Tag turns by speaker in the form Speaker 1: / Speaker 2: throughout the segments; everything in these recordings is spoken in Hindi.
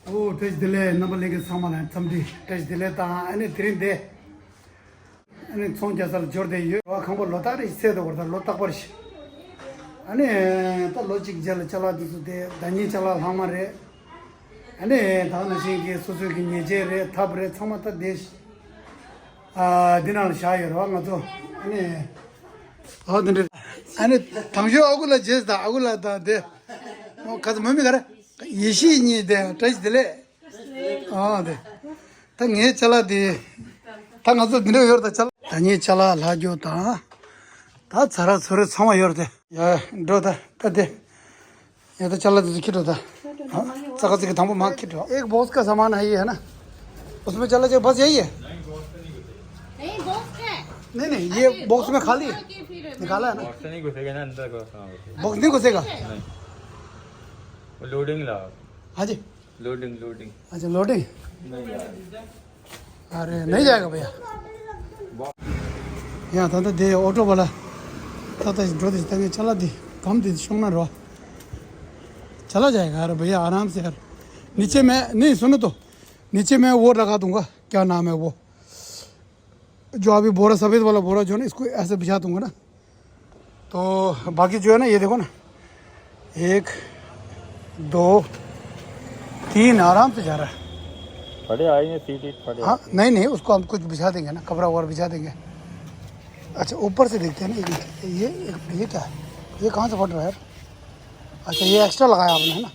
Speaker 1: ओ टेस्ट दिले नंबर लेके सामान है समझी टेस्ट दिले ता अने तीन दे अने सोच जैसा जोड़ दे ये वो खंबो लोटा रे इससे तो करता लोटा परश अने तो लॉजिक जल चला दे धनी चला हमारे अने दान सिंह के सुसु की नीचे रे थब रे समता देश दिनाल शायर वांगा तो अने अने तंजो अगुला जेस दा अगुला दा दे वो कद मम्मी करे 예시니 돼. 다시 들래. 아, 네. 당에 잘라디. 당아서 니네 열다 잘. 당에 잘라 라ጆ다. 다 잘아 서로 상화 열대. 야, 너다. 까대. 얘도 잘라도 키로다. जगह से हम मांग के एक बॉक्स का सामान है ये है ना उसमें चला जाए बस यही है
Speaker 2: नहीं बॉक्स है
Speaker 1: नहीं नहीं ये बॉक्स में खाली निकाला है ना
Speaker 3: बॉक्स नहीं घुसेगा ना अंदर को
Speaker 1: बॉक्स नहीं घुसेगा
Speaker 3: लोडिंग ला
Speaker 1: हाँ जी
Speaker 3: लोडिंग लोडिंग
Speaker 1: अच्छा लोडिंग
Speaker 3: नहीं
Speaker 1: अरे नहीं जाएगा भैया यहाँ था दे ऑटो वाला था जो दे चला दी कम दी सुनना रहा चला जाएगा यार भैया आराम से यार नीचे मैं नहीं सुनो तो नीचे मैं वो लगा दूंगा क्या नाम है वो जो अभी बोरा सफ़ेद वाला बोरा जो है ना इसको ऐसे बिछा दूंगा ना तो बाकी जो है ना ये देखो ना 1 2 3 आराम से जा रहा है
Speaker 3: पड़े आएंगे सीट पड़े
Speaker 1: हाँ नहीं नहीं उसको हम कुछ बिछा देंगे ना कपड़ा वगैरह बिछा देंगे अच्छा ऊपर से देखते हैं ना ये क्या है ये कहाँ से फट रहा है यार अच्छा ये एक्स्ट्रा लगाया आपने है ना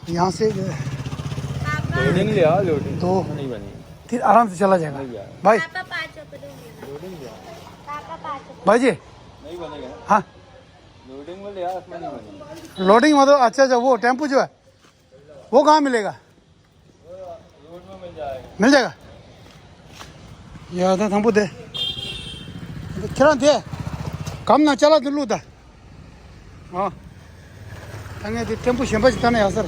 Speaker 1: यहाँ से
Speaker 3: लोडिंग ले आओ लोडिंग
Speaker 1: दो
Speaker 3: नहीं बनी
Speaker 1: फिर आराम से चला जाएगा भाई भाई जी
Speaker 3: नहीं बनेगा
Speaker 1: हाँ
Speaker 3: लोडिंग में ले आओ उसमें नहीं बनेगा
Speaker 1: लोडिंग मतलब अच्छा अच्छा वो टेम्पो जो है वो कहाँ मिलेगा
Speaker 3: रोड में
Speaker 1: मिल जाएगा यार टेम्पो दे क्या दे कम ना चला दिल्लू था हाँ 당에 템포 셴바지 타네 야설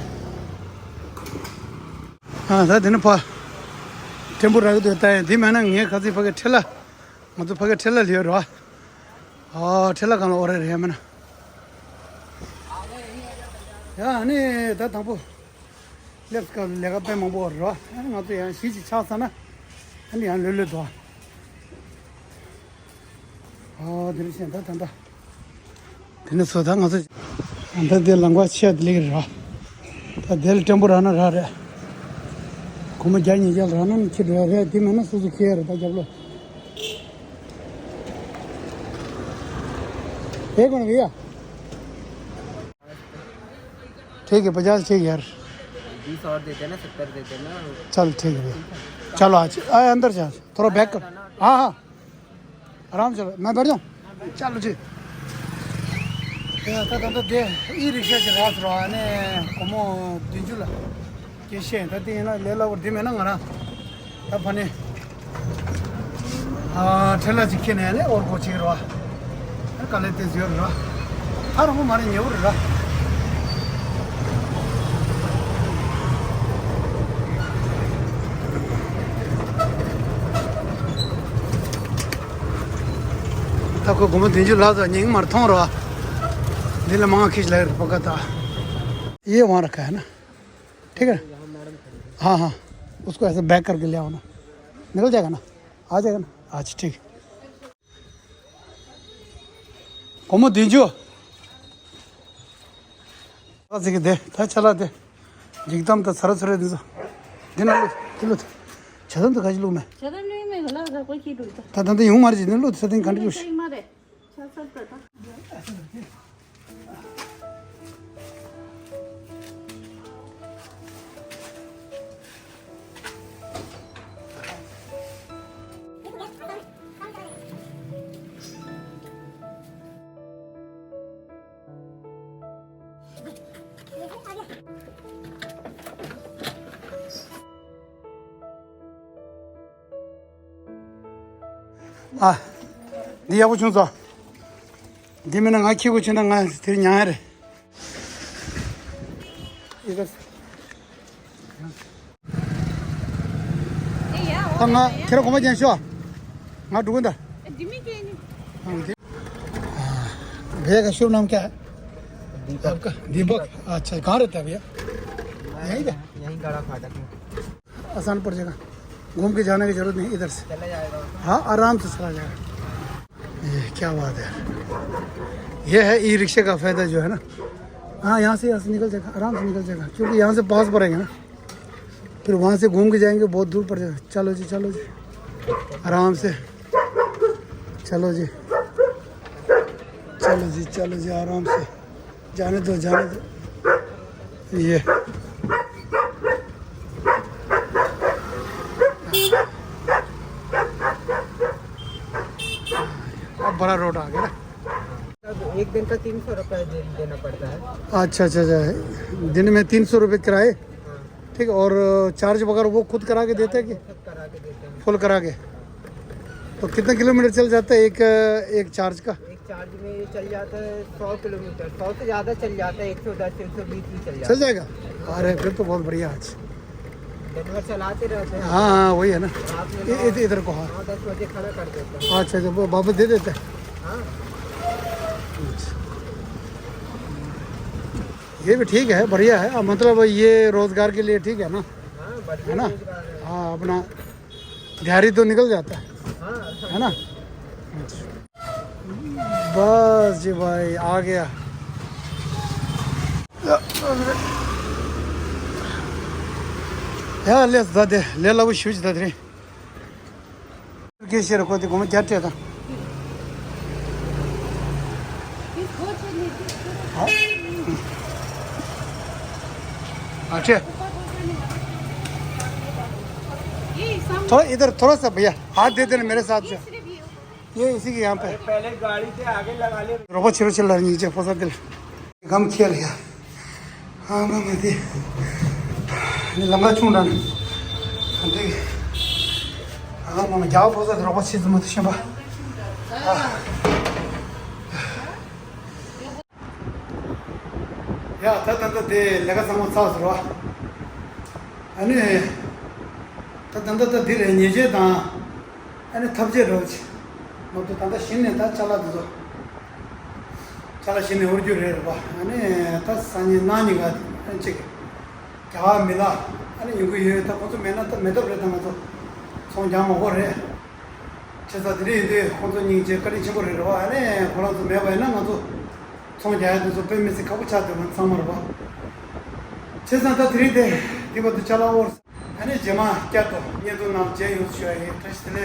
Speaker 1: 아 다 되는 봐 템포라고 됐다 뒤면은 예 가지 파게 텔라 먼저 파게 텔라 리어라 아 텔라 가는 오래 해면 야 아니 다 당포 렛츠고 내가 빼면 뭐라 아니 나도 야 시지 차잖아 아니 안 늘려도 아 들으시면 다 된다 되는 소당 가서 अंदर दे लंगवा छिया दिल्ली रहा तो दिल टेम्पो रहना रहा रे घूम जाए नहीं चल रहा ना नीचे रह रहे थी मैंने सोच किया रहता जब लो एक मिनट भैया ठीक है 50 ठीक है यार
Speaker 4: 20 और देते ना 70 देते ना
Speaker 1: चल ठीक है भैया चलो आज आए अंदर से थोड़ा बैक कर हाँ हाँ आराम चलो मैं बैठ जाऊँ चलो जी tanto de ir y que se rasra ne como dijula que se entra tiene le la por dime na ngara ta phane thela jikhene ne or ko chi ro ka le te zio ro har ho mare nyu ro ta ko como dijula da ning mar thong ro दिल मांगा खींच लग पका था ये वहाँ रखा है ना ठीक है हाँ हाँ उसको ऐसे बैक करके ले आओ ना निकल जाएगा ना आ जाएगा ना आज ठीक कौन दीजो दे था चला दे जिगदम तो सर सर दीजो दिन किलो छदन तो खजलू मैं
Speaker 2: छदन नहीं मैं गला कोई की दूर
Speaker 1: था तो यूं मार जिन लो छदन कंटिन्यूस
Speaker 2: मारे चल चल करता
Speaker 1: 아, 네 아버지 준서. 니면은 아 키고 지는 가 들이 냥하래. 이거. 아, 나 걔로 고마 전 쇼. 나 누군다.
Speaker 2: दिमी के नहीं
Speaker 1: भैया का शुभ नाम क्या है आपका? दीपक। अच्छा, कहाँ रहता है भैया? यहीं पे?
Speaker 4: यहीं गड़ा फाटक में
Speaker 1: आसान पड़ जाएगा, घूम के जाने की जरूरत नहीं, इधर से
Speaker 4: चला जाएगा।
Speaker 1: हाँ आराम से चला जाएगा। ये क्या बात है, ये है ई रिक्शे का फ़ायदा जो है ना। हाँ यहाँ से निकल जाएगा, आराम से निकल जाएगा, क्योंकि यहाँ से पास पड़ेंगे ना, फिर वहाँ से घूम के जाएंगे, बहुत दूर पड़ जाएगा। चलो जी चलो जी, आराम से चलो जी, चलो जी चलो जी, आराम से जाने दो जाने दो। ये अब बड़ा रोड आ गया ना।
Speaker 4: अब एक दिन का 300 रुपये देना पड़ता है।
Speaker 1: अच्छा अच्छा अच्छा, दिन में 300 रुपये किराए, ठीक। और चार्ज वगैरह वो खुद करा के देते हैं कि
Speaker 4: सब करा के देते हैं।
Speaker 1: फुल करा के? तो कितने किलोमीटर चल जाता है एक चार्ज का?
Speaker 4: एक चार्ज में ये चल जाता है 100 किलोमीटर, 100 से ज़्यादा चल जाता है, 110 320 भी चल जाता
Speaker 1: चल जाएगा? अरे फिर तो बहुत बढ़िया आज।
Speaker 4: है। दिन भर चलाते रहते हैं।
Speaker 1: हाँ हाँ वही है ना,
Speaker 4: रात में
Speaker 1: इधर को। हाँ
Speaker 4: 9-10 बजे खड़ा कर देते हैं।
Speaker 1: अच्छा अच्छा, वो वापस दे देते हैं।
Speaker 4: हाँ
Speaker 1: ये भी ठीक है, बढ़िया है। मतलब ये रोजगार के लिए ठीक है ना,
Speaker 4: हाँ
Speaker 1: है
Speaker 4: बढ़िया
Speaker 1: ना?
Speaker 4: रोजगार है।
Speaker 1: हाँ अपना दिहाड़ी तो निकल जाता है
Speaker 4: हाँ
Speaker 1: है ना? बस जी भाई आ गया। या ले दादे ले ला वो शूज दादरे कैसे रखो तो घूम जाते था। अच्छा थोड़ा इधर, थोड़ा सा भैया हाथ दे देना मेरे साथ जो ये इसी के यहाँ पे
Speaker 4: पहले गाड़ी से आगे लगा ले।
Speaker 1: रोबो चिरो चल रहा नीचे फंसा दिल गम खेल गया। हाँ मैं थी लंबा चूंडा ठीक। हाँ मैं जाओ फंसा रोबो चीज मत शबा। या था ते लगा समोसा सास रो अने तंदा तो धीरे नीचे ता अने थपजे रोज मग तो तंदा शिन्ने ता चला दो चला शिन्ने उर्जू रे बा अने ता सानी नानी गा अंचे क्या मिला अने युग ये ता तो मैंने तो मैं तो रहता मैं तो सो जाम हो रे चेता धीरे धीरे कौन तो नीचे करी छिपो रे रो अने कोला तो मैं भाई ना मैं तो सो जाए तो पे में से कब चाहते हो समर बा चेता ता धीरे धीरे दिबो तो चला और अने जमा क्या तो ये तो नाम जे यूज है ट्रस्ट ले